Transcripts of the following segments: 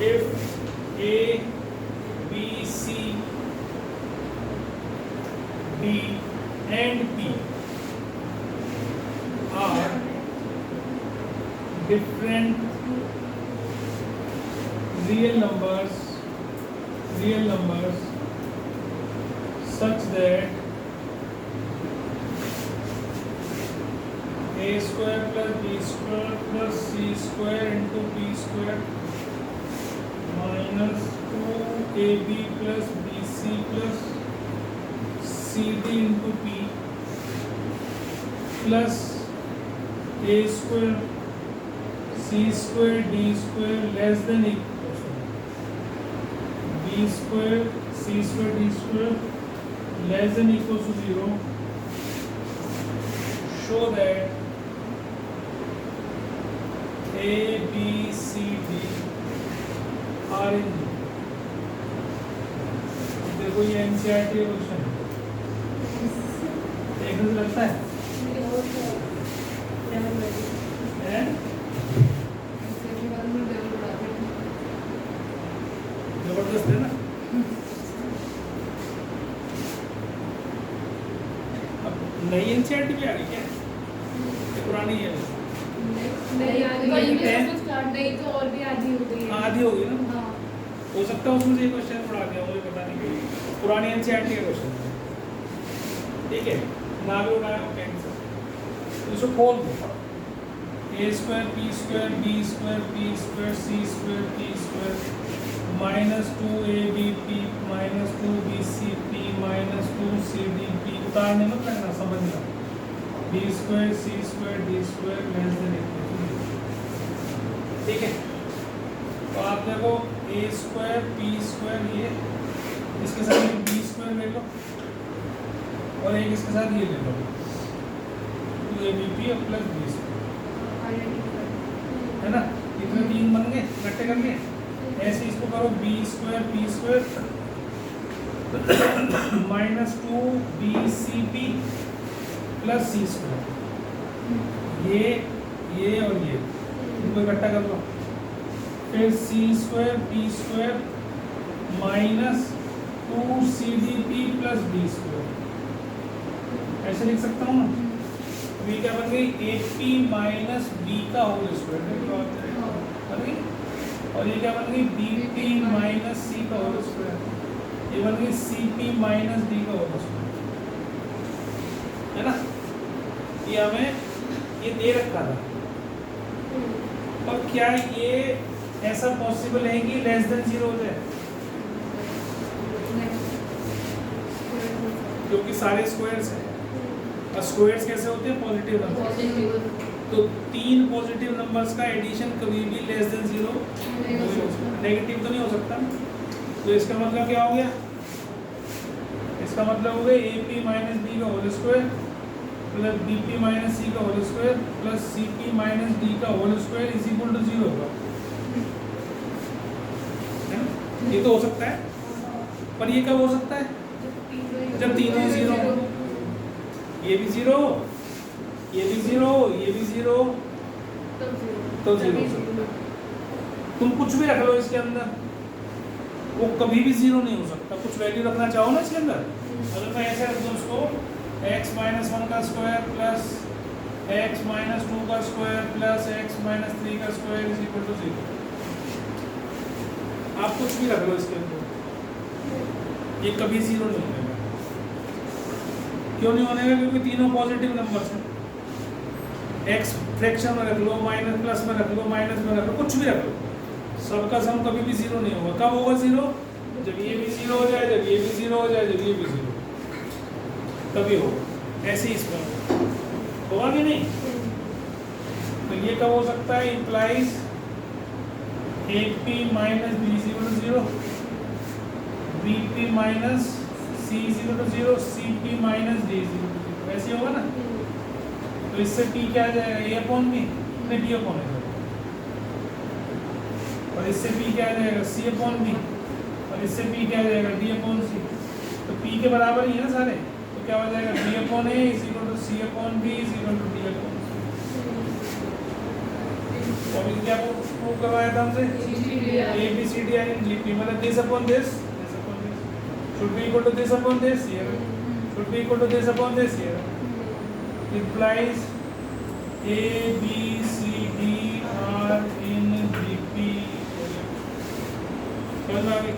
if A, B, C, D and P are different real numbers such that a square plus b square plus c square into p square minus 2ab plus bc plus cd into p plus a square c square d square less than equal to b square c square d square less than equal to 0 show that A, B, C, D are in देखो ये NCERT question देखने से लगता है जबरदस्त है ना। अब नई NCERT भी आ गई क्या? ये पुरानी है नहीं तो और भी आधी हो गई है। आधी हो गई ना। हाँ। हो सकता है उसमें से एक क्वेश्चन पढ़ा दिया मुझे पता नहीं, पुरानी NCERT का क्वेश्चन ठीक है ना भी उठाया कैंसर तो इसको खोल दो a square p square b square p square c square t square minus 2abp minus 2bcp minus 2cdp उतारने मत लगना समझना b square c square d square less than equal to ठीक है। तो आप देखो a स्क्वायर p स्क्वायर ये इसके साथ b स्क्वायर ले लो और एक इसके साथ ये ले लो 2abp प्लस b स्क्वायर है ना। इतने तीन बन गए इकट्ठे कर लिए ऐसे इसको करो b square p square minus 2bcp plus c square ये और ये इनको इकट्ठा कर लो फिर c square p square minus 2cdp plus b square ऐसे लिख सकता हूँ ना। b क्या बन गई ap माइनस b का होल स्क्वायर बन गई और ये क्या बन गई bp माइनस c का होल स्क्वायर ये बन गई cp माइनस d का होल स्क्वायर है ना। ये हमें ये दे रखा था और क्या ये ऐसा पॉसिबल है कि लेस देन 0 हो जाए क्योंकि सारे स्क्वायर्स हैं और स्क्वायर्स कैसे होते हैं पॉजिटिव नंबर तो तीन पॉजिटिव नंबर्स का एडिशन कभी भी लेस देन 0 नेगेटिव तो नहीं हो सकता। तो इसका मतलब क्या हो गया इसका मतलब हो गया AP माइनस बी का whole square plus BP minus C का whole square plus CP minus D का whole square is equal to 0 होगा। ये तो हो सकता है पर ये कब हो सकता है जब तीनों 0 हो ये भी 0 ये भी 0 ये भी 0 तो 0 तुम कुछ भी रख लो इसके अंदर वो कभी भी 0 नहीं हो सकता। कुछ वैल्यू रखना चाहो ना इसके अंदर अगर मैं ऐसे रख दूँ उसको x माइनस 1 का स्क्वायर प्लस x माइनस 2 का स्क्वायर प्लस x माइनस 3 का स्क्वायर इज इक्वल टू 0 आप कुछ भी रख लो इसके अंदर ये कभी 0 नहीं होगा। क्यों नहीं होने का क्योंकि तीनों पॉजिटिव नंबर्स हैं। x फ्रैक्शन में रख लो माइनस प्लस में रख लो माइनस में रख लो कुछ भी रख लो सबका सम कभी भी 0 नहीं होगा। कब होगा 0 जब ये भी 0 हो जाए जब ये भी 0 हो जाए जब ये भी 0 तभी होगा। ऐसे ही इसमें होगा कि नहीं तो ये कब हो सकता है implies AP minus B is equal to 0 BP minus C is equal to 0 CP minus D is equal to 0 ऐसे होगा ना। तो इससे P क्या आ जाएगा A अपॉन B नहीं D अपॉन A और इससे P क्या आ जाएगा C अपॉन B और इससे P क्या आ जाएगा D अपॉन C तो P के बराबर ही है ना सारे तो क्या हो जाएगा D upon A is equal to C upon B is equal to D upon C तो अभी क्या प्रूव करवाया था हमसे A B C D are in GP मतलब this upon this should be equal to this upon this here should be equal to this upon this here implies A B C D are in GP समझ में आ गई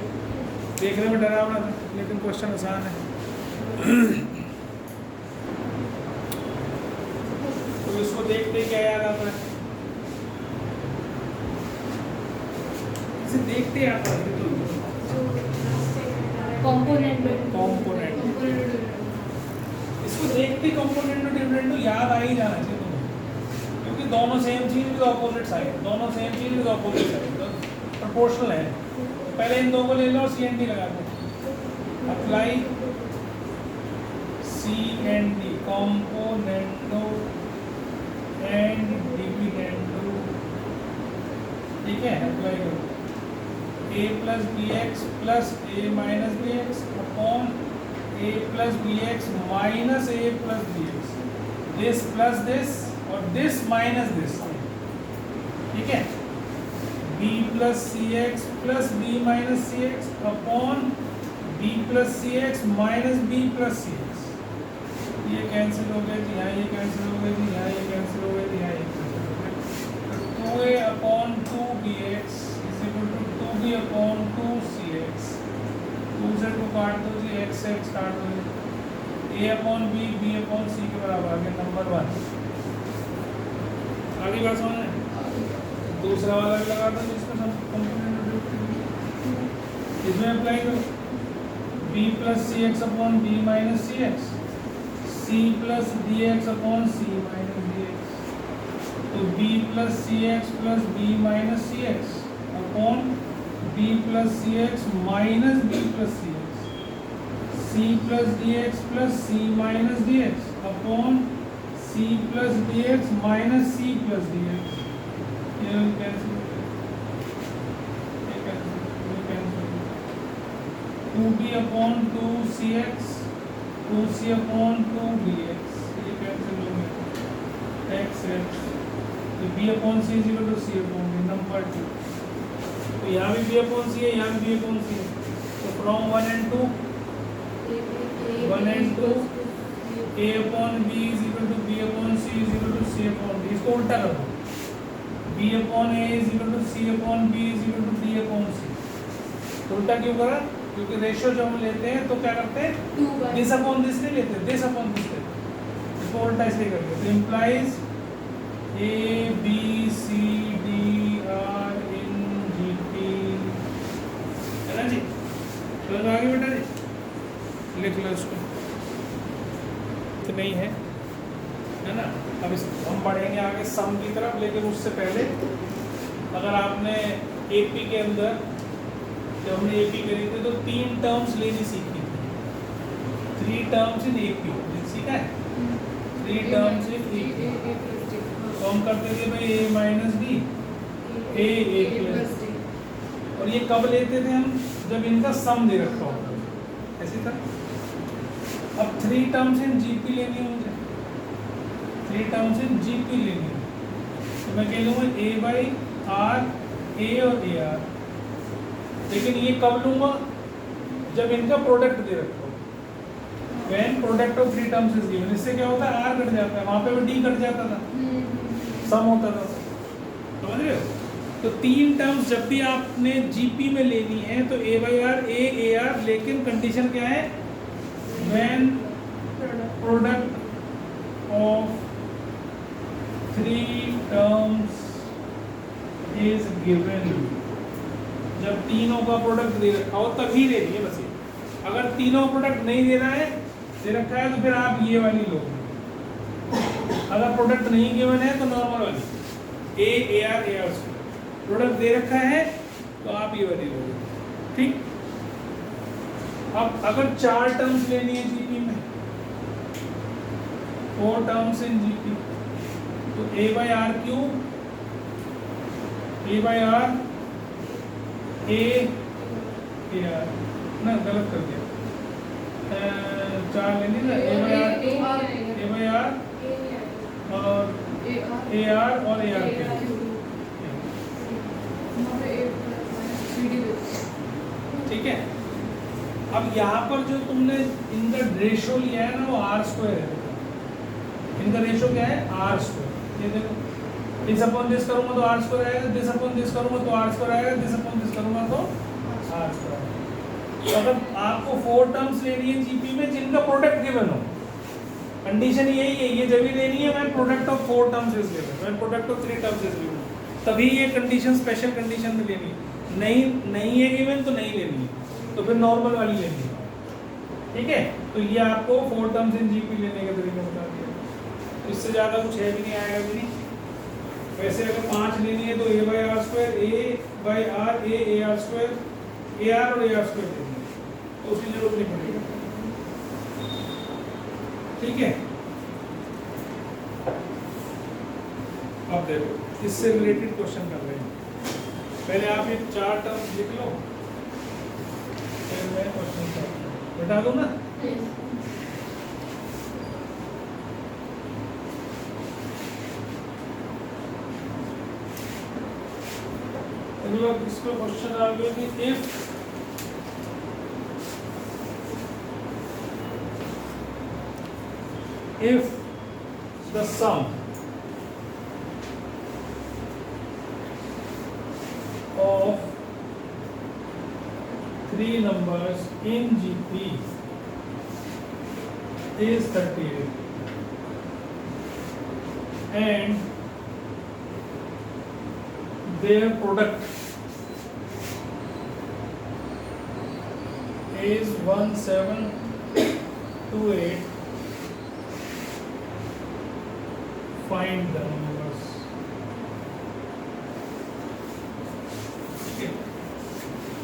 देखने में डरावना था लेकिन question आसान है तो इसको देखते क्या याद आता है इसे देखते आता है कंपोनेंट इसको देखते कंपोनेंट और डिफरेंट याद आ ही जाना चाहिए तुम्हें क्योंकि दोनों सेम चीज विद ऑपोजिट साइड दोनों सेम चीज विद ऑपोजिट साइड तो प्रोपोर्शनल है पहले इन दो को ले लो और सी एंड डी लगा दो apply C and D componendo and dividendo ठीक है अप्लाई करो a plus bx plus a minus bx upon a plus bx minus a plus bx this plus this और this minus this ठीक है b plus cx plus b minus cx upon b plus cx minus b plus cx ये cancel हो गया जी यहाँ ये cancel हो गया जी यहाँ ये कैंसिल हो गया जी यहाँ ये कैंसिल हो गया 2a upon 2bx equal to 2b upon 2cx 2 से 2 काट दो जी x से x काट दो a upon b b upon c के बराबर आ गया नंबर 1 आगे बात समझ में दूसरा वाला भी लगा दो जिसका सब कंपोनेंट इसमें अप्लाई करो b plus cx upon b minus cx c plus dx upon c minus dx तो b plus cx plus b minus cx upon b plus cx minus b plus cx c plus dx plus c minus dx upon c plus dx minus c plus dx ये cancel 2b upon 2cx 2c upon 2bx ये cancel हो गया x x तो b upon c is equal to c upon d number 2 तो यहाँ भी b upon c है यहाँ भी b अपॉन c है तो from 1 and 2 1 and 2 a upon b is equal to b upon c is equal to c upon d इसको उल्टा कर दो b upon a is equal to c upon b is equal to d upon c उल्टा क्यों करा क्योंकि ratio जो हम लेते हैं तो क्या करते हैं दिस अपॉन दिस नहीं लेते दिस अपॉन दिस लेते हैं इसको उल्टा इसलिए करते हैं तो implies a b c d r है ना जी चलो आगे बेटा जी लिख लो इसको तो नहीं है ना अब इस हम बढ़ेंगे आगे सम की तरफ लेकिन उससे पहले अगर आपने एपी के अंदर जब हमने एपी करी थी तो 3 टर्म्स लेनी सीखी थी 3 टर्म्स इन एपी सीखा है 3 टर्म्स इन एपी तो हम करते थे भाई a minus B a plus और ये कब लेते थे हम जब इनका सम दे रखा हो ऐसे था अब 3 टर्म्स इन जीपी लेनी है मुझे 3 टर्म्स इन जीपी लेनी है तो मैं कह लूँगा a बाई आर ए और ए आर लेकिन ये कब लूँगा जब इनका प्रोडक्ट दे रखा हो when product of 3 terms is given इससे क्या होता है आर कट जाता है वहाँ पे वो डी कट जाता था सम होता था समझ रहे हो तो 3 टर्म्स जब भी आपने जीपी में लेनी है तो ए बाई आर ए आर लेकिन कंडीशन क्या है when product of 3 terms is given जब तीनों का प्रोडक्ट दे रखा हो तभी लेनी है बस ये अगर तीनों प्रोडक्ट नहीं दे रहा है दे रखा है तो फिर आप ये वाली लो अगर प्रोडक्ट नहीं गिवन है तो नॉर्मल वाली ए आर प्रोडक्ट दे रखा है तो आप ये वाली लोगे ठीक अब अगर 4 टर्म्स लेनी है जीपी में 4 टर्म्स इन जीपी तो a by r cube a by r a r ना गलत कर दिया 4 लेनी ना ए बाई आर और ए आर और ए आर ठीक है। अब यहाँ पर जो तुमने इनका रेशो लिया है ना वो आर स्क्वायर है। इनका रेशो क्या है? R square. ये देखो, दिस अपॉन दिस करूंगा तो आर स्क्वायर आएगा, दिस अपॉन दिस करूंगा तो आर स्क्वायर आएगा, दिस अपॉन दिस करूंगा तो आर स्क्वायर आएगा। तो अगर आपको 4 टर्म्स लेनी है जीपी में जिनका प्रोडक्ट गिवन हो, कंडीशन यही है, ये जब भी लेनी है मैं product of 4 terms is given, मैं product of 3 terms is given, तभी ये कंडीशन स्पेशल कंडीशन में लेनी है। नहीं है गिवन तो नहीं लेनी है, तो फिर नॉर्मल वाली लेनी है। ठीक है, तो ये आपको 4 टर्म्स इन जीपी लेने का तरीका बता दिया। इससे ज़्यादा कुछ है भी नहीं, आएगा भी नहीं। वैसे अगर 5 लेनी है तो a by r square, a by r, a r square, a r और ए आर स्क्वायर लेनी है, तो उसकी जरूरत नहीं पड़ेगी। ठीक है, अब देखो इससे रिलेटेड क्वेश्चन कर रहे हैं। पहले आप ये 4 टर्म्स लिख लो, फिर मैं क्वेश्चन करता हूँ। बता दूँ ना? इसको क्वेश्चन आ गया कि if the sum of 3 numbers in GP is 38 and their product is 1728, find the numbers. ठीक है,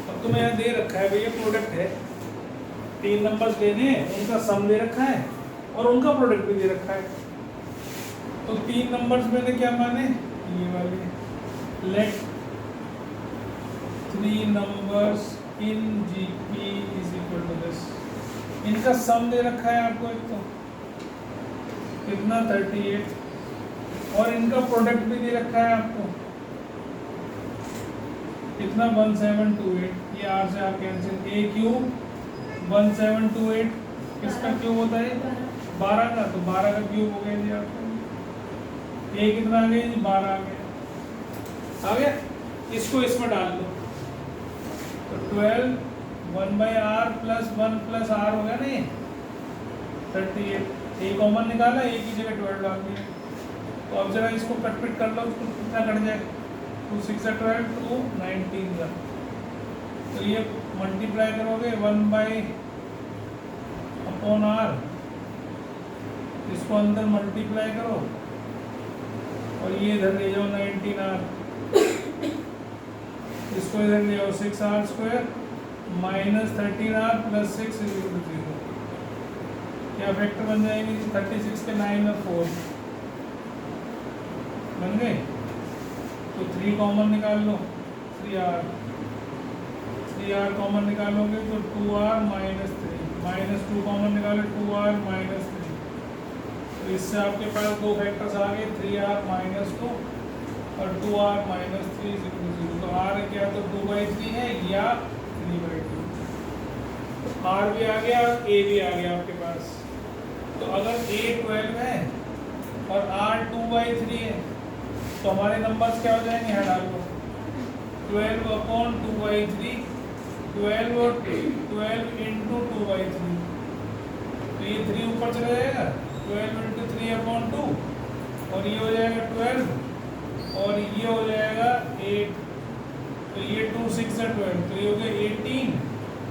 अब तुम्हें यहाँ दे रखा है भैया प्रोडक्ट है, 3 नंबर्स लेने हैं, उनका सम दे रखा है और उनका प्रोडक्ट भी दे रखा है। तो 3 नंबर्स मैंने क्या माने, ये वाले, late 3 numbers in GP is equal to this। इनका सम दे रखा है आपको, एक तो कितना 38, और इनका प्रोडक्ट भी दे रखा है आपको कितना 1728। ये आर से आप कैंसिल, ए क्यूब 1728 किसका क्यूब होता है? 12 का, तो 12 का क्यूब हो गया जी आपका। ए कितना आ गया जी? 12 आ गया। इसको इसमें डाल दो तो 12 1 by r plus 1 plus r हो गया ना, ये 38। ए कॉमन निकाला, ए की जगह 12 डाल दिया। तो अब जरा इसको कट पिट कर लो, उसको कितना कट जाएगा? 2 6 12, 2 19 का। तो ये मल्टीप्लाई करोगे 1 बाई अपॉन आर, इसको अंदर मल्टीप्लाई करो और ये इधर ले जाओ 19 आर, इसको इधर ले आओ 6 r square minus 13 r plus 6 is equal to 0। क्या फैक्टर बन जाएंगे? 36 के 9 और 4 बन गए। तो 3 कॉमन निकाल लो, 3r कॉमन निकालोगे तो 2r माइनस 3, माइनस 2 कॉमन निकालो 2r माइनस 3। तो इससे आपके पास 2 फैक्टर्स आ गए, 3r माइनस 2 और 2r minus 3 is equal to 0। तो r क्या तो 2/3 है या 3/2। तो r भी आ गया और a भी आ गया आपके पास। तो अगर a 12 है और r 2/3 है तो हमारे नंबर्स क्या हो जाएंगे? यहाँ डाल दो 12 अपॉन 2/3, 12 और 12 इंटू 2/3। तो ये 3 ऊपर चला जाएगा, 12 इंटू 3 अपॉन 2 और ये हो जाएगा 12 और ये हो जाएगा 8। तो ये 2 6 12, तो ये हो गया 18,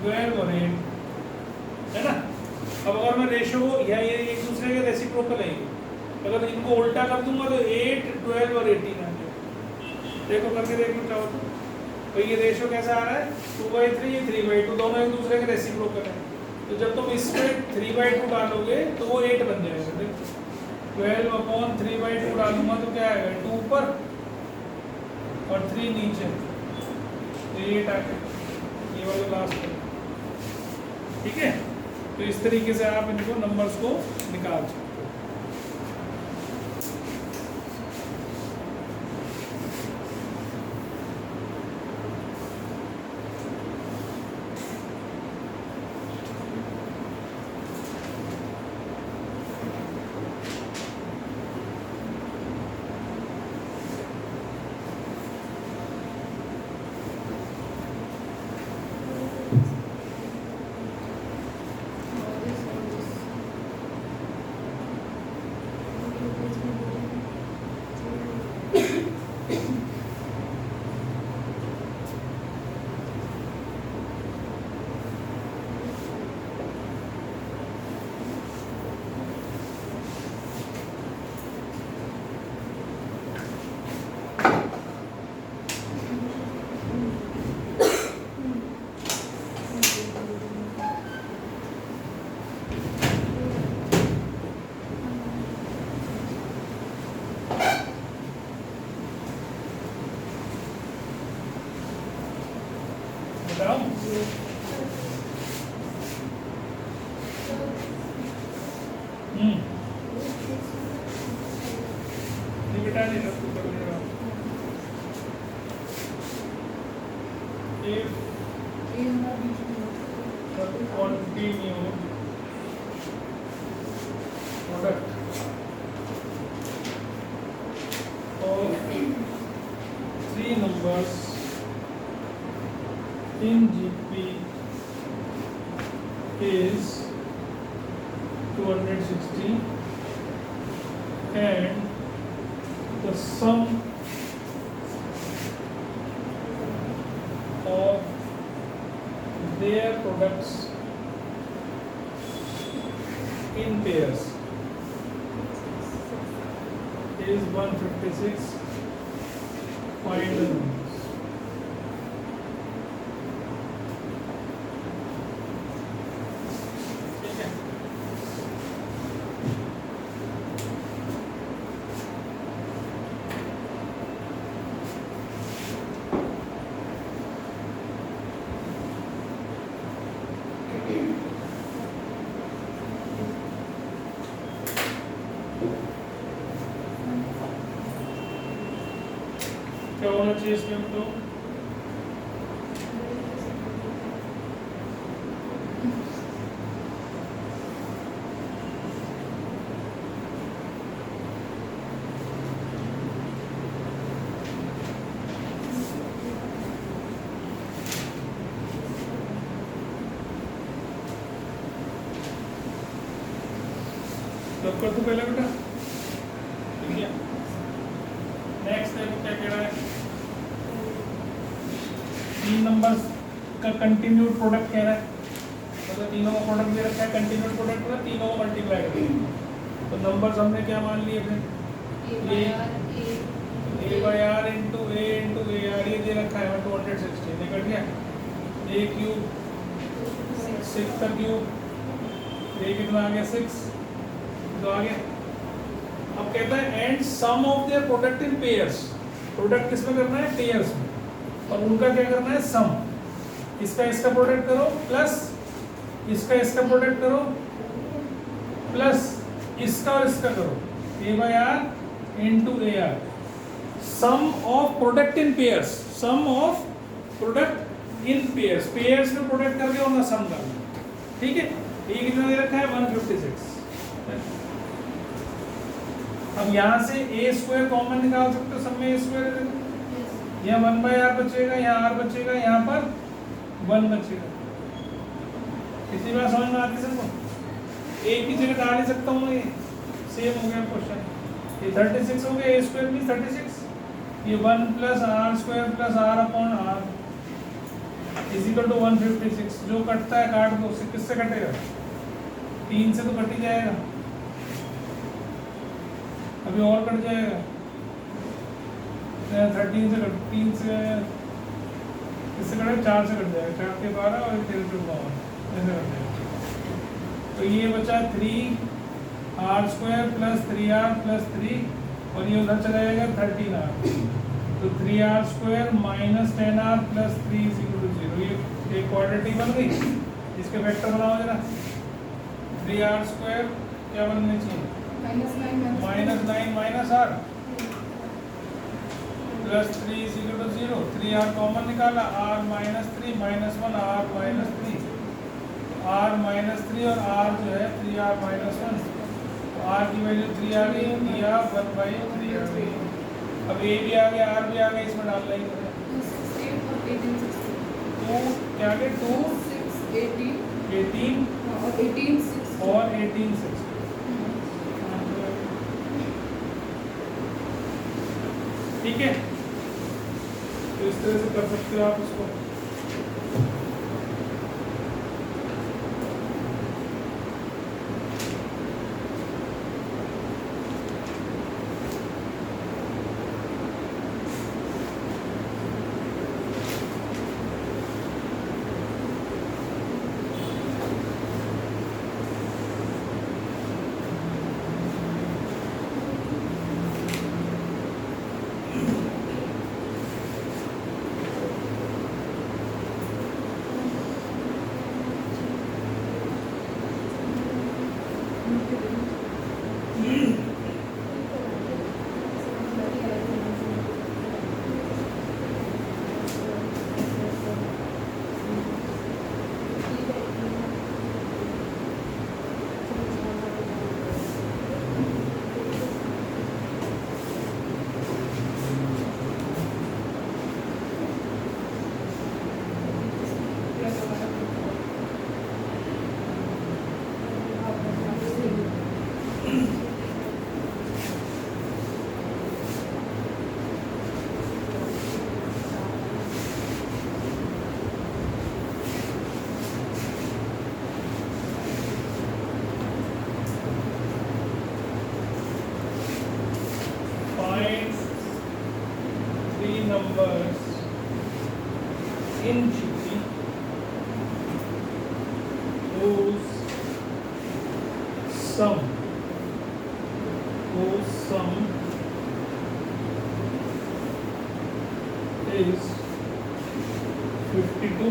12 और 8, है ना। अब अगर मैं रेशो या ये एक दूसरे के रेसिप्रोकल है, अगर इनको उल्टा कर दूंगा तो 8 12 और 18 आ जाएगा। देखो करके देखो क्या होता है। तो ये रेशो कैसा आ रहा है? 2/3 3/2, दोनों एक दूसरे के रेसिप्रोकल है। तो जब तुम इसमें 3/2 डालोगे तो वो 8 बन जाएगा। देखो 12 अपॉन 3/2 डालूंगा तो क्या आएगा? 2 ऊपर और 3 नीचे, तो 8 आ गया, ये वाला लास्ट है। ठीक है, तो इस तरीके से आप इनको नंबर्स को निकाल सकते हो। ये बेटा नहीं रख तू कर लेगा if the continued product of three numbers in GP is 260 and the sum of their products in pairs is 156. Find the numbers. ठीक है क्या होना चाहिए इसमें तो तब कर तू पहले बेटा ठीक है नेक्स्ट देखो क्या कह रहा है तीन नंबर्स का कंटिन्यूड प्रोडक्ट कह रहा है मतलब तीनों का प्रोडक्ट दे रखा है कंटिन्यूड प्रोडक्ट मतलब तीनों को मल्टीप्लाई करेंगे तो नंबर्स हमने क्या मान लिए फिर A by r into a r ये दे रखा है 260 निकल गया ए क्यूब 6 का क्यूब ए कितना आ गया 6 तो आ गया अब कहता है and sum of their product in pairs product किसमें करना है पेयर्स में और उनका क्या करना है सम इसका प्रोडक्ट करो प्लस इसका प्रोडक्ट करो प्लस इसका और इसका करो A by r into a r sum of product in pairs sum of product in pairs pairs में प्रोडक्ट करके उनका सम करना ठीक है ये कितना दे रखा है 156 अब यहाँ से ए स्क्वायर कॉमन निकाल सकते हो सब में ए स्क्वायर यहाँ 1 बाई आर बचेगा यहाँ आर बचेगा यहाँ पर 1 बचेगा कितनी बार समझ में आती सबको एक ही जगह डाल ही सकता हूँ ये सेम हो गया क्वेश्चन ये 36 हो गया ए स्क्वायर मीन 36 ये 1 plus r square plus r upon r is equal to 156 जो कटता है काट दो किससे कटेगा 3 से तो कट ही जाएगा अभी और कट जाएगा 13 से 3 से इससे कटे 4 से कट जाएगा 4 के 12 और 13 से 9 ऐसे कट जाएगा तो ये बचा 3 r square plus 3 r plus 3 और ये उधर चला जाएगा 13 आर तो 3 r square minus 10 r plus 3 is equal to 0 ये एक क्वाड्रेटिक बन गई इसके वेक्टर बनाओ जरा 3 आर स्क्वायर क्या बनने चाहिए minus 9 minus r plus 3 is equal to 0 3 r common निकाला r minus 3 minus 1 r minus 3 r minus 3 और आर जो है 3 आर माइनस 1 तो आर की वैल्यू 3 आ गई डी आर 1/3 आ गई अब ए भी आ गया आर भी आ गया इसमें डाल लेंगे 2 क्या आ गया 2 6 18 और 18 6 ठीक है तो इस तरह से कर सकते हो आप इसको numbers in GP whose sum is 52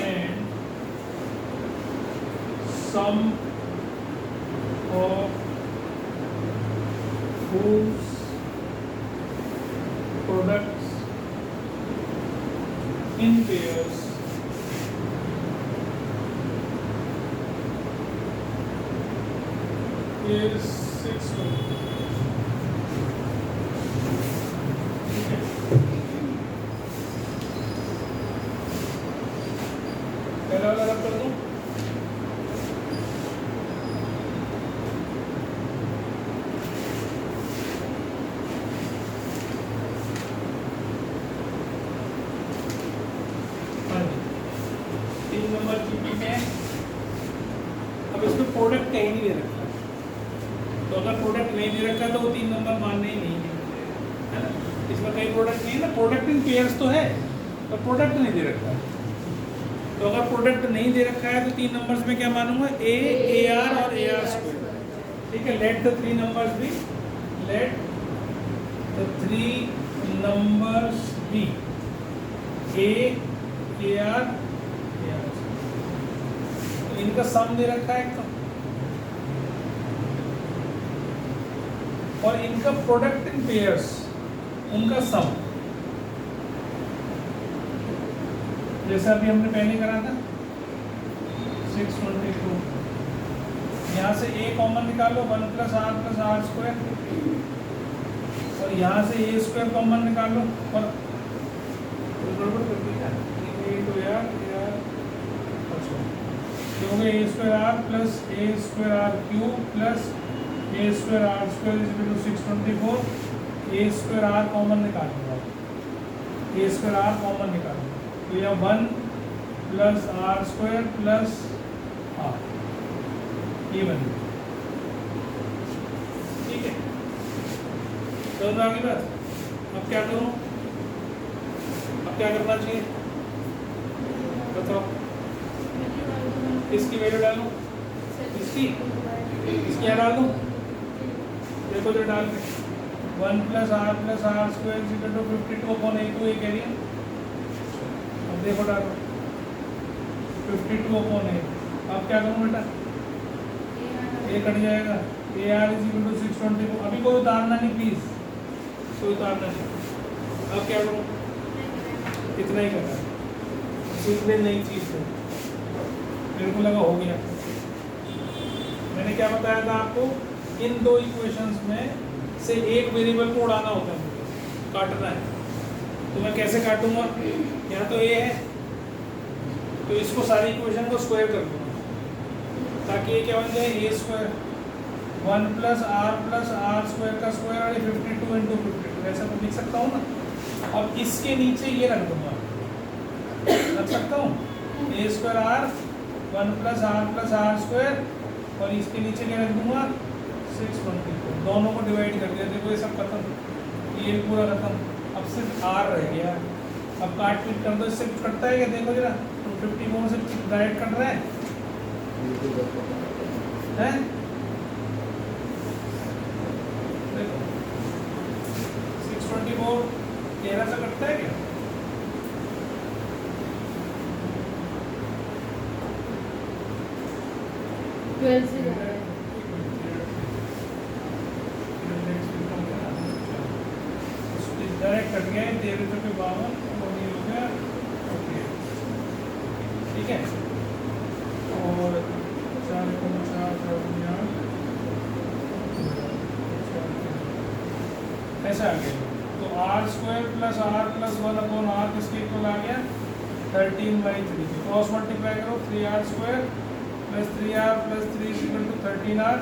and sum of whose products in pairs is 620. पहला वाला रब कर दूं नंबर जीपी में अब इसमें प्रोडक्ट कहीं नहीं दे रखा, तो अगर प्रोडक्ट नहीं दे रखा तो वो 3 नंबर मानने ही नहीं है ना। इसमें कहीं प्रोडक्ट नहीं है ना, प्रोडक्ट इन पेयर्स तो है पर प्रोडक्ट नहीं दे रखा। तो अगर प्रोडक्ट नहीं दे रखा है तो 3 नंबर्स में क्या मानूंगा, ए आर और ए आर स्क्वायर। ठीक है, let the 3 numbers be, let the 3 numbers be a r. इनका सम दे रखा है एकदम, और इनका प्रोडक्ट इन पेयर्स, उनका सम, जैसा अभी हमने पहले करा था 622। यहाँ से ए कॉमन निकालो 1 + r + r स्क्वायर, और यहाँ से ए स्क्वायर कॉमन निकालो, और गड़बड़ कर दी क्या, ए तो यार क्योंकि a square r plus a square r cube plus a square r square is equal to 624। A square r common निकालूंगा, ए स्क्वायर आर कॉमन निकालूंगा, तो यह 1 + r स्क्वायर प्लस आर, ये बन गया। ठीक है, तो आगे बात, अब क्या करूँ, अब क्या करना चाहिए बताओ। इसकी वैल्यू डालूं, इसकी क्या डाल दूं, देखो जो डाल के 1 + r + r square is equal to 52/8 ये कह रही है। अब देखो डालो 52/8। अब क्या करूं बेटा, ये कट जाएगा, a r is equal to 624। अभी कोई उतारना नहीं प्लीज, कोई उतारना नहीं। अब क्या करूं, इतना ही करना, सीखने नई चीज है। मेरे को लगा हो गया, मैंने क्या बताया था आपको, इन 2 इक्वेशंस में से एक वेरिएबल को उड़ाना होता है, मुझे काटना है। तो मैं कैसे काटूंगा, यहाँ तो ए है तो इसको सारी इक्वेशन को स्क्वायर कर दूंगा, ताकि ये क्या बन जाए, ए स्क्वायर 1 + r + r स्क्वायर का स्क्वायर, और 52 × 52 ऐसा मैं लिख सकता हूँ ना। अब इसके नीचे ये रख दूंगा, रख सकता हूँ a square r 1 + r + r square, और इसके नीचे क्या रख दूंगा 624। दोनों को डिवाइड कर दिया, देखो ये सब खत्म, ये पूरा खत्म। अब सिर्फ r रह गया, अब काट पीट कर दो, इससे कटता है क्या, देखो जरा 254 से डायरेक्ट कट रहा है देखो 624 13 से कटता है क्या, डायरेक्ट कट गया 13 पे 52 और ये हो गया ओके। ठीक है, और 4 ऐसा आ गया। तो r² + r + 1/r किसके इक्वल आ गया 13/3। क्रॉस मल्टीप्लाई करो 3r² + 3r + 3 = 13r।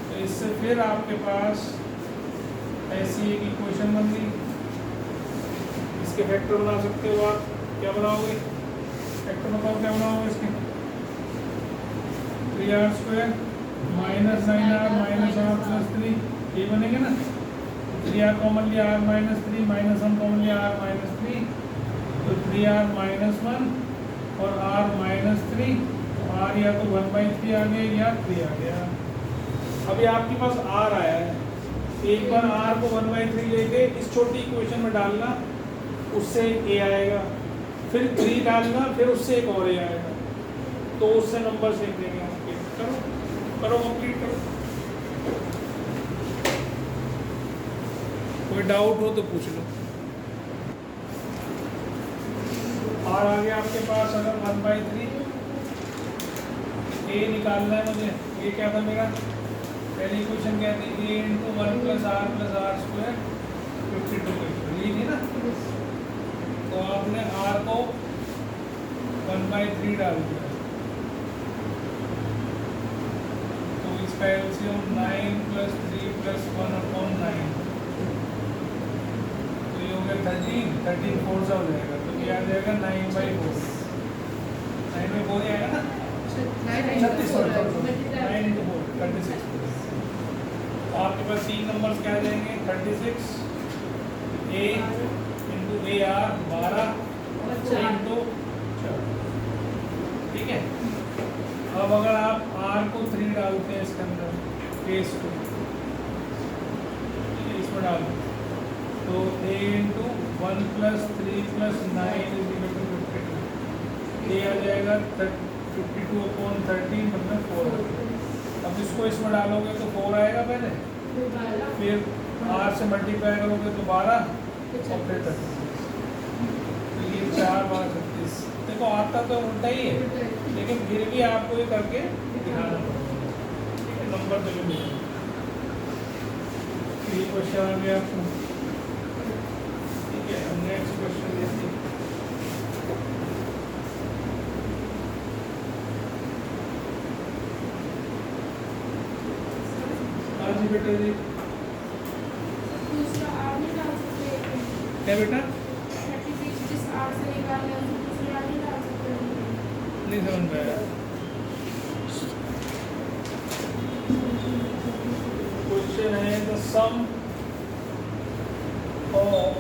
तो इससे फिर आपके पास ऐसी एक इक्वेशन बन गई, इसके फैक्टर बना सकते हो आप। क्या बनाओगे, फैक्टर बताओ क्या बनाओगे इसके, 3r² - 9r - r + 3 ये बनेंगे ना। 3r कॉमन लिया r माइनस 3 माइनस 1 कॉमन लिया r माइनस 3, तो 3r माइनस 1 और r माइनस 3, तो r या तो 1/3 आ गया या 3 आ गया। अभी आपके पास r आया है, एक बार r को 1/3 लेके इस छोटी इक्वेशन में डालना, उससे a आएगा, फिर 3 डालना, फिर उससे एक और a आएगा, तो उससे नंबर से देंगे आपके। करो करो कंप्लीट करो, कोई डाउट हो तो पूछ लो। और आगे आपके पास अगर 1/3 a निकालना है मुझे, ये क्या था मेरा पहली इक्वेशन क्या थी, a into 1 plus r square 52 ये थी ना। तो आपने r को 1/3 डाल दिया, तो इसका एलसीएम 9 प्लस 3 प्लस 1/9, तो ये हो गया 13 4 सा हो जाएगा, तो ये आ जाएगा 9/4, 9/4 ही आएगा ना, 36 9 इंटू 4 36। आपके पास 3 नंबर्स क्या आ जाएंगे, 36 a into a are 12 into 4, ठीक है। अब अगर आप r को 3 डालते हैं इसके अंदर, केस को इसमें डाल दो, तो a into 1 plus 3 plus 9 is equal to 52, ये आ जाएगा 52/13 मतलब 4। अब इसको इसमें डालोगे तो 4 आएगा पहले, फिर r से मल्टीप्लाई करोगे तो 12 और फिर 36, तो ये 4 बार 36। देखो आता तो उल्टा ही है, लेकिन फिर भी आपको ये करके दिखाना पड़ेगा, ठीक है, नंबर तो जो मिलेगा। ये क्वेश्चन आ गया आपको, ठीक है। हम नेक्स्ट क्वेश्चन देखते हैं। हाँ जी बेटा जी, दूसरा r नहीं डाल सकते, क्या बेटा 36 जिस r से निकालना है उसको दूसरा r नहीं डाल सकते। नहीं समझ में आया। क्वेश्चन है the sum of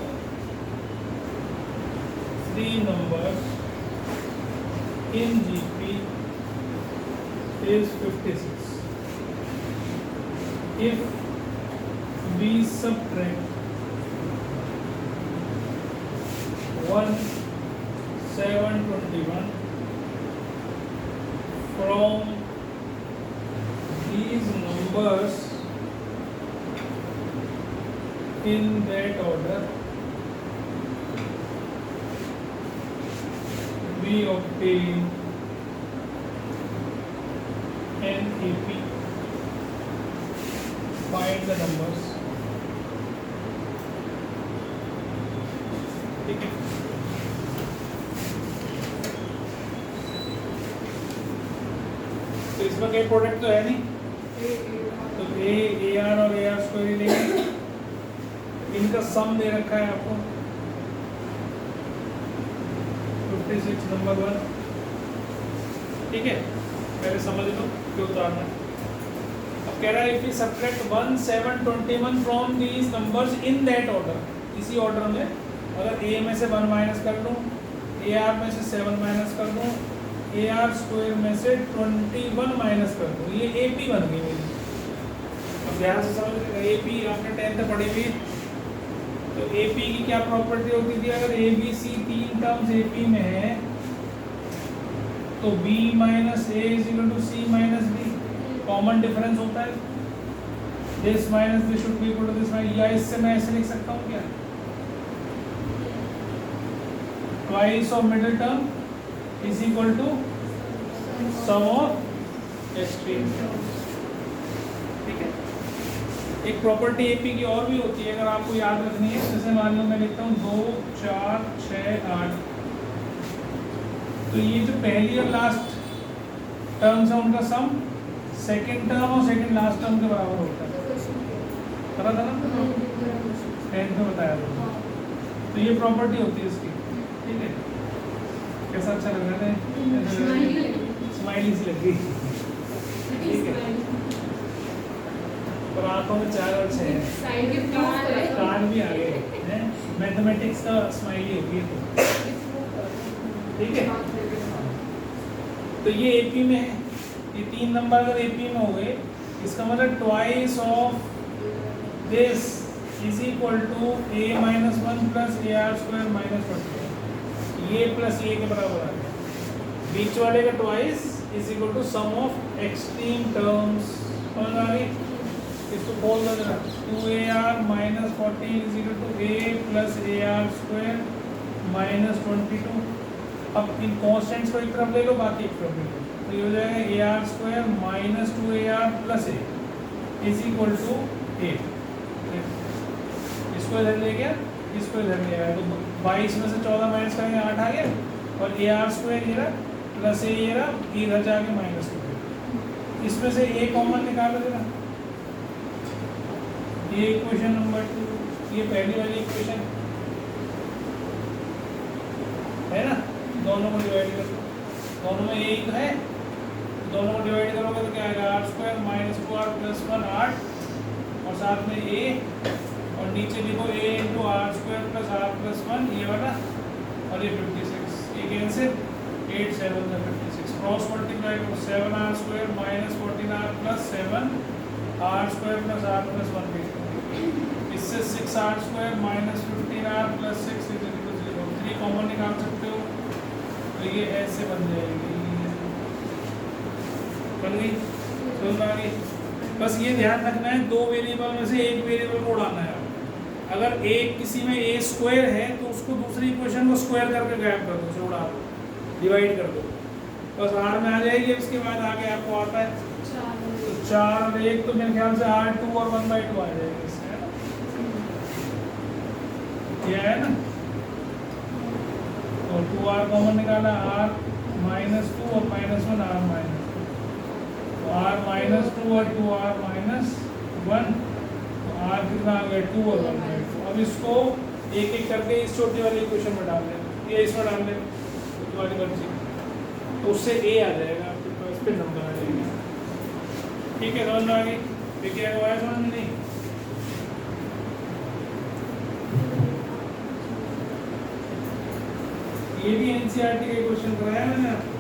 3 numbers in GP is 56. If we subtract 721 from these numbers in that order, we obtain an AP. Find the numbers. ठीक है, तो इसमें कोई प्रोडक्ट तो है नहीं, तो ए आर और ए आर स्क्वायर ही लेंगे। इनका सम दे रखा है आपको 56 नंबर 1, ठीक है, पहले समझ लो क्यों उतारना है। अब कह रहा है if you subtract 1 721 from these numbers in that order, इसी ऑर्डर में, अगर ए में से 1 माइनस कर लूँ, ए आर में से 7 माइनस कर दूँ, ए आर स्क्वायर में से 21 माइनस कर दूँ, ये ए पी बन गई मेरी। अब ध्यान से समझ, ए पी आपने 10th पढ़ी हुई, तो ए पी की क्या प्रॉपर्टी होती थी, अगर a B c 3 terms A P में है तो b minus a is equal to c minus b, common difference होता है, this minus this should be equal to this, या इससे मैं ऐसे लिख सकता हूँ क्या, twice of middle term is equal to sum of extreme terms, ठीक है। एक प्रॉपर्टी एपी की और भी होती है, अगर आपको याद रखनी है, जैसे मान लो मैं लिखता हूँ 2 4 6 8, तो ये जो पहली और लास्ट टर्म्स है उनका सम सेकंड टर्म और सेकंड लास्ट टर्म के बराबर होता है, पता था ना, 10th में बताया था। तो ये प्रॉपर्टी होती है इसकी, ठीक है। कैसा अच्छा लग रहा है, स्माइली सी लग गई, ठीक है। पर आंखों में 4 और 6 है, साइड के कान है कान भी आ गए हैं। मैथमेटिक्स का स्माइली होगी तो ठीक है। तो ये एपी में है, ये 3 नंबर अगर एपी में हो गए, इसका मतलब twice of this is equal to a minus 1 plus a r square minus 40, ये प्लस ये के बराबर आ गया। बीच वाले का twice is equal to sum of extreme terms, समझ आ गई? इसको बोल दो जरा, 2ar minus 14 is equal to a plus a r square minus 22। अब इन कॉन्स्टेंट्स को एक तरफ ले लो, बाकी एक तरफ ले लो, तो ये हो जाएगा a r square minus 2ar plus a is equal to a. इसको इधर ले गया, इसको इधर ले आया, तो 22 में से 14 माइनस करेंगे 8 आ गया, और ए आर स्क्वायर ये रहा प्लस ए ये रहा, इधर जाके माइनस कर दिया। इसमें से ए कॉमन निकालो जरा, ये इक्वेशन नंबर 2, ये पहली वाली इक्वेशन है ना, दोनों को डिवाइड कर दो, दोनों में ए ही है, दोनों को डिवाइड करोगे तो क्या आएगा, are square minus 2r plus 1 8, और साथ में ए, और नीचे लिखो a into r square plus r plus 1, ये वाला, और ये 56, ये कैंसिल, 8 7 56, क्रॉस मल्टीप्लाई करो, 7r square minus 14r plus 7 r square plus r plus 1, इससे 6r square minus 15r plus 6 is equal to 0, 3 common निकाल सकते हो, तो ये ऐसे बन जाएगी, बन गई, समझ आ गई? बस ये ध्यान रखना है, 2 वेरिएबल में से एक वेरिएबल को उड़ाना है। अगर एक किसी में ए स्क्वायर है तो उसको दूसरी इक्वेशन को स्क्वायर करके गायब कर दो, उसे उड़ा दो, डिवाइड कर दो, बस आर में आ जाएगी। उसके बाद आगे आपको आता है 4 और 1, तो मेरे ख्याल से R2 और 1/2 आ जाएगा इससे, है ना? ये है ना, और 2r कॉमन निकाला, r माइनस 2 और माइनस 1 r माइनस 2, तो r माइनस 2 और 2r माइनस 1, तो r कितना आ गया 2 और 1/2। अब इसको एक एक करके इस छोटी वाली इक्वेशन में डाल दें, ये इसमें डाल दें छोटी वाली बच्ची, तो उससे a आ जाएगा आपके पास, पे नंबर आ जाएगा, ठीक है? समझ में आ गई? देखिए आया समझ में नहीं? ये भी एनसीईआरटी के क्वेश्चन कराया मैंने आपको।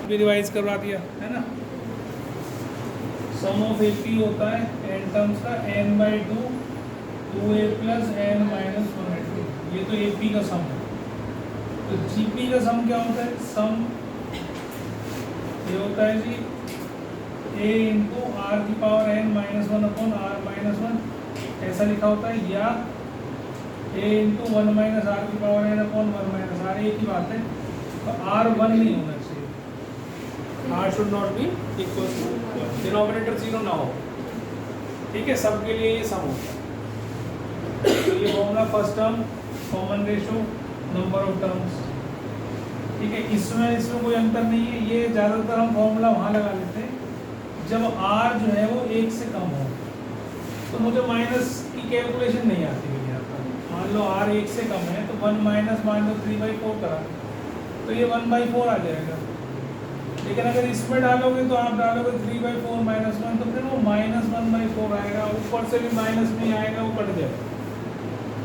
भी रिवाइज करवा दिया है ना। सम ऑफ एपी होता है n टर्म्स का n/2 2a plus n minus 1/2, ये तो एपी का सम है। तो जीपी का सम क्या होता है? सम ये होता है जी a इंटू आर की power n minus 1 upon r minus 1, ऐसा लिखा होता है, या a इंटू 1 माइनस आर की power n upon 1 minus r, एक ही बात है। तो r 1 नहीं होना चाहिए, r should not be equal to 1, denominator 0 ना हो, ठीक है? सबके लिए ये सम होता है। तो ये formula first term common ratio number of terms, ठीक है? इसमें कोई अंतर नहीं है। ये ज़्यादातर हम फॉर्मूला वहाँ लगा लेते हैं जब r जो है वो 1 से कम हो, तो मुझे माइनस की कैलकुलेशन नहीं आती है यहाँ पर। मान लो r 1 से कम है तो 1 माइनस मान लो 3/4 करा, तो ये 1/4 आ जाएगा। लेकिन अगर इसमें डालोगे तो आप डालोगे 3/4 माइनस 1, तो फिर वो माइनस 1/4 आएगा, ऊपर से भी माइनस नहीं आएगा, वो कट जाएगा।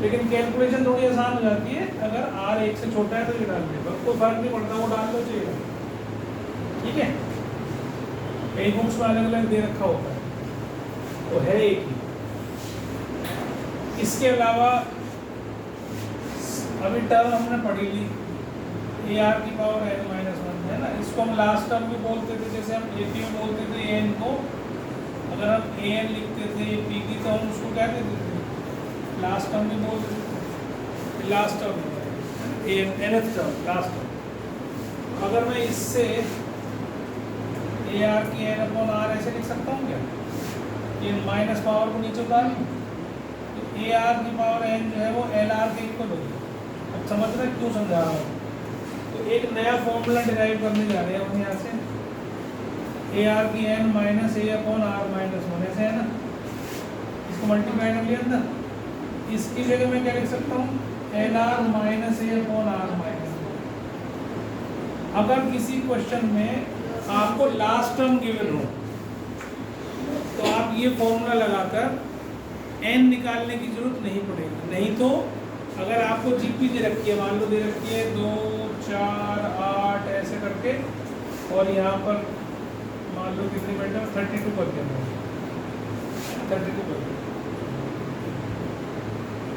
लेकिन कैलकुलेशन थोड़ी आसान हो जाती है, अगर r 1 से छोटा है तो ये डाल देगा, कोई फर्क नहीं पड़ता, वो डाल दो चाहिए, ठीक है? कई बुक्स में अलग अलग दे रखा होता है, तो है एक ही। इसके अलावा अभी टर्म हमने पढ़ी ली ए आर की पावर n माइनस वन है ना, इसको हम लास्ट टर्म भी बोलते थे, जैसे हम ए पी में बोलते थे एन को, अगर हम ए एन लिखते थे पी की तो हम उसको क्या देते थे, लास्ट टर्म भी बोलते थे, लास्ट टर्म ए एनथ टर्म लास्ट टर्म। अगर मैं इससे ए आर की एन अपॉन आर ऐसे लिख सकता हूँ क्या, ये माइनस पावर को नीचे उतार लूँ, तो ए आर की पावर एन जो है वो एल आर के इक्वल होगी। अब समझ रहे क्यों समझा रहा हूँ, तो एक नया फॉर्मूला डिराइव करने जा रहे हैं हम यहाँ से, ए आर की n minus a upon r minus one, ऐसे है ना, इसको मल्टीप्लाई कर लिया अंदर, इसकी जगह मैं क्या लिख सकता हूँ, l r minus a upon r minus one. अगर किसी क्वेश्चन में आपको लास्ट टर्म गिवन हो तो आप ये फॉर्मूला लगाकर एन निकालने की जरूरत नहीं पड़ेगी, नहीं तो अगर आपको जीपी दे रखी है, मान लो दे रखी है 2 4 8 ऐसे करके, और यहाँ पर मान लो कितनी बेटा 32 कर दिया, 32 कर दिया,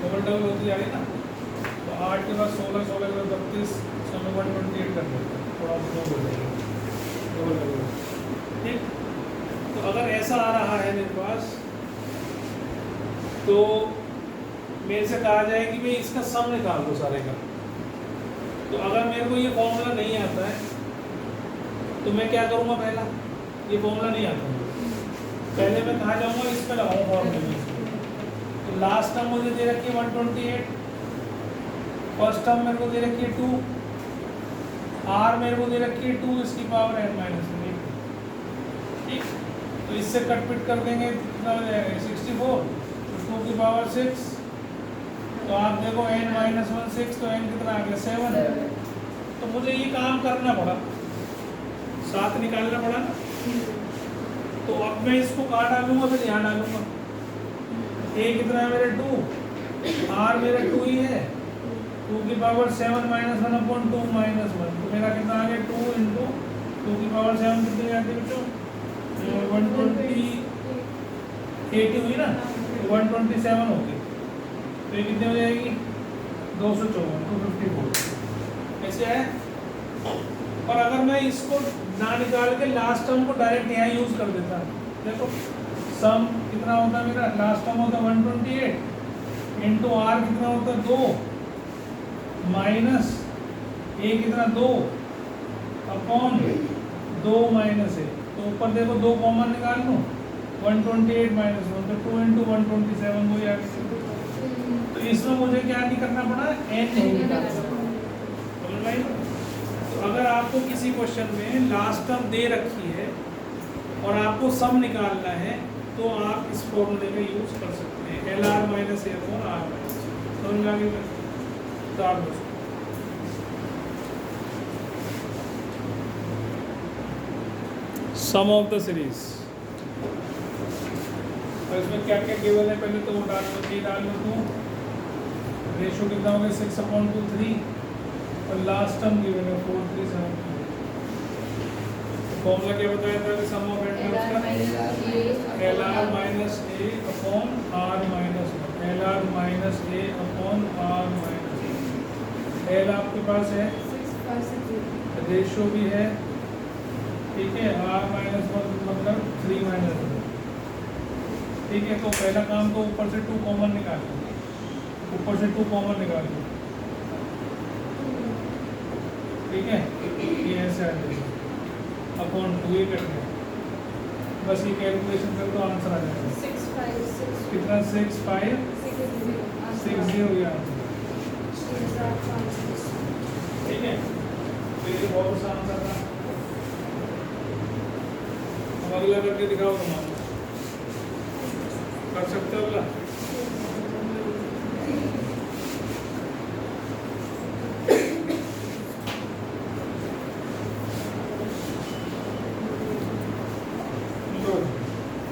डबल डबल होती जा रही है ना, तो 8 के बाद 16 16 के बाद 32 समय 128 कर देते हैं, थोड़ा हो जाएगा डबल डबल, ठीक। तो अगर ऐसा आ रहा है मेरे पास तो मेरे से कहा जाए कि भाई इसका सम निकाल दो सारे का, तो अगर मेरे को ये फॉर्मूला नहीं आता है तो मैं क्या करूँगा, पहला ये फॉर्मूला नहीं आता पहले मैं कहाँ जाऊँगा, इस पर लगाऊँ फॉर्मूले में। तो लास्ट टर्म मुझे दे रखी है 128, फर्स्ट टर्म मेरे को दे रखी है 2, आर मेरे को दे रखी है 2 इसकी पावर n माइनस वन, ठीक। तो इससे कट पिट कर देंगे, कितना हो जाएगा 64, तो 2 की पावर 6, तो आप देखो n माइनस वन 6, तो n कितना आ गया 7। तो मुझे ये काम करना पड़ा, 7 निकालना पड़ा ना, तो अब मैं इसको कहाँ डालूंगा, फिर यहाँ डालूंगा, a कितना है मेरे 2, r मेरा 2 ही है, 2 की power 7 minus one upon 2 minus one, तो मेरा कितना आ गया 2 इंटू 2 की पावर 7 कितनी आती है बच्चों, 120 80 हुई ना, 127 होगी, तो ये कितनी हो जाएगी 254 254 ऐसे है। और अगर मैं इसको ना निकाल के लास्ट टर्म को डायरेक्ट यहाँ यूज कर देता, देखो सम कितना होता है मेरा, लास्ट टर्म होता है 128 इंटू आर कितना होता है 2 माइनस ए कितना 2 अपॉन 2 माइनस ए, तो ऊपर देखो 2 कॉमन निकाल लो, 128 माइनस 1, तो 2 इंटू 127 वो आ गया। तो इसमें मुझे क्या नहीं करना पड़ा, एन नहीं निकालना पड़ा, समझ में आई? तो अगर आपको किसी क्वेश्चन में लास्ट टर्म दे रखी है और आपको सम निकालना है तो आप इस फॉर्मूले का यूज कर सकते हैं, l r minus a upon r minus, समझ में आ गई? तो आप सम ऑफ द सीरीज, और इसमें क्या क्या गिवन है पहले तो वो डाल लो, ये डाल लो, तो रेशो कितना हो गया 6/2 और लास्ट टर्म गिवन है 437। फॉर्मूला क्या बताया था, सम ऑफ एन टर्म्स का l r minus a upon r minus one, l r minus a upon r minus one, l आपके पास है, रेशो भी है, ठीक है, आर माइनस वन मतलब 3 माइनस वन, ठीक है। तो पहला काम तो ऊपर से 2 कॉमन निकाल लो, ऊपर से 2 कॉमन निकाल लो, ठीक है, ये ऐसे आ जाएगा अपॉन 2 ये कट गया, बस ये कैलकुलेशन कर दो आंसर आ जाएगा, 656 कितना 6560 या ठीक है। तो ये बहुत सा आंसर था, अब अगला करके दिखाओ, तुम कर सकते हो अगला।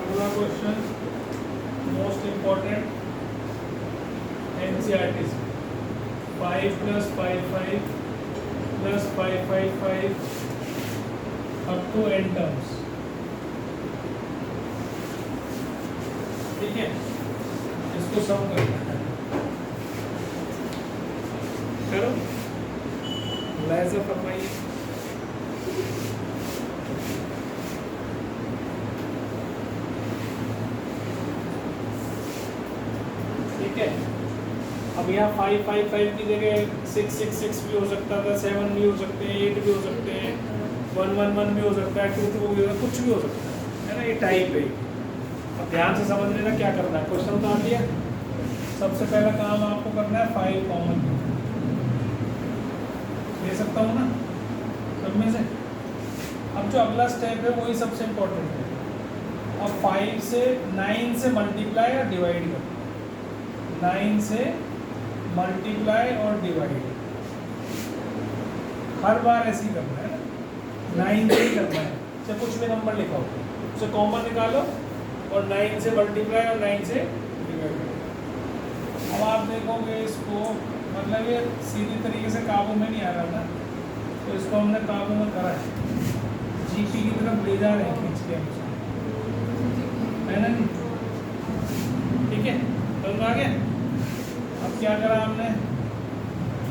अगला question most important NCERT 5 + 5 + 5 5 5 up to n terms, ठीक है, इसको सम करना है, करो लाइजा फरमाइए। ठीक है, अब यहाँ 5 5 5 की जगह 6 6 6 भी हो सकता था, 7 भी हो सकते हैं, 8 भी हो सकते हैं, 1 1 1 भी हो सकता है, 2 2 भी हो सकता है, कुछ भी हो सकता है ना, ये टाइप है। अब ध्यान से समझ लेना क्या करना है। क्वेश्चन तो आ गया, सबसे पहला काम आपको करना है 5 कॉमन ले सकता हूँ ना सब में से। अब जो अगला स्टेप है वही सबसे इम्पोर्टेंट है। अब 5 से 9 से मल्टीप्लाई और डिवाइड कर, 9 से मल्टीप्लाई और डिवाइड हर बार ऐसे ही करना है ना, 9 से ही करना है, चाहे कुछ भी नंबर लिखा हो उसे कॉमन निकालो और 9 से मल्टीप्लाई और 9 से डिवाइड करो। अब आप देखोगे इसको, मतलब ये सीधी तरीके से काबू में नहीं आ रहा था, तो इसको हमने काबू में करा है, जीपी की तरफ ले जा रहे हैं खींच के हम, है ना जी? ठीक है, समझ आ गया। अब क्या करा हमने,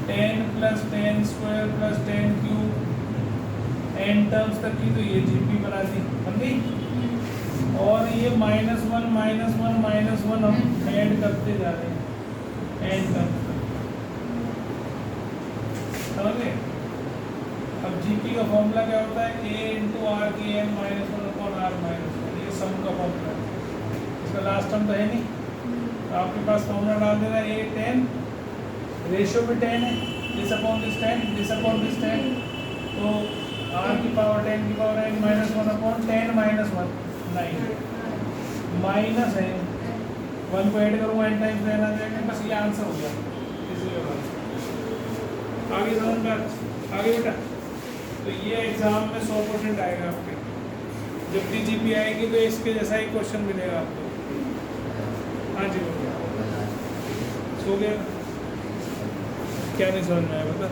10 + 10 स्क्वायर + 10 क्यूब n टर्म्स तक की, तो ये जीपी बना दी, बन गई। और ये -1 हम ऐड करते जा रहे हैं n टर्म्स तक, समझ गए। अब जीपी का फॉर्मूला क्या होता है, a × r की n - 1/r - 1, ये सम का फॉर्मूला है। इसका लास्ट टर्म तो है नहीं, तो आपके पास फॉर्मूला डाल देना, a 10, रेशियो भी 10 है, this upon this 10, this upon this 10, तो r की पावर 10 की पावर n - 1/10 - 1 9 माइनस है 1 को ऐड करूँगा n टाइम्स रहना जाएगा, बस ये आंसर हो गया। इसलिए आगे समझ में आगे बेटा, तो ये एग्जाम में 100% आएगा आपके, जब भी जीपी आएगी तो इसके जैसा ही क्वेश्चन मिलेगा आपको। हाँ जी हो गया, सो गया, क्या नहीं समझ में आया बता।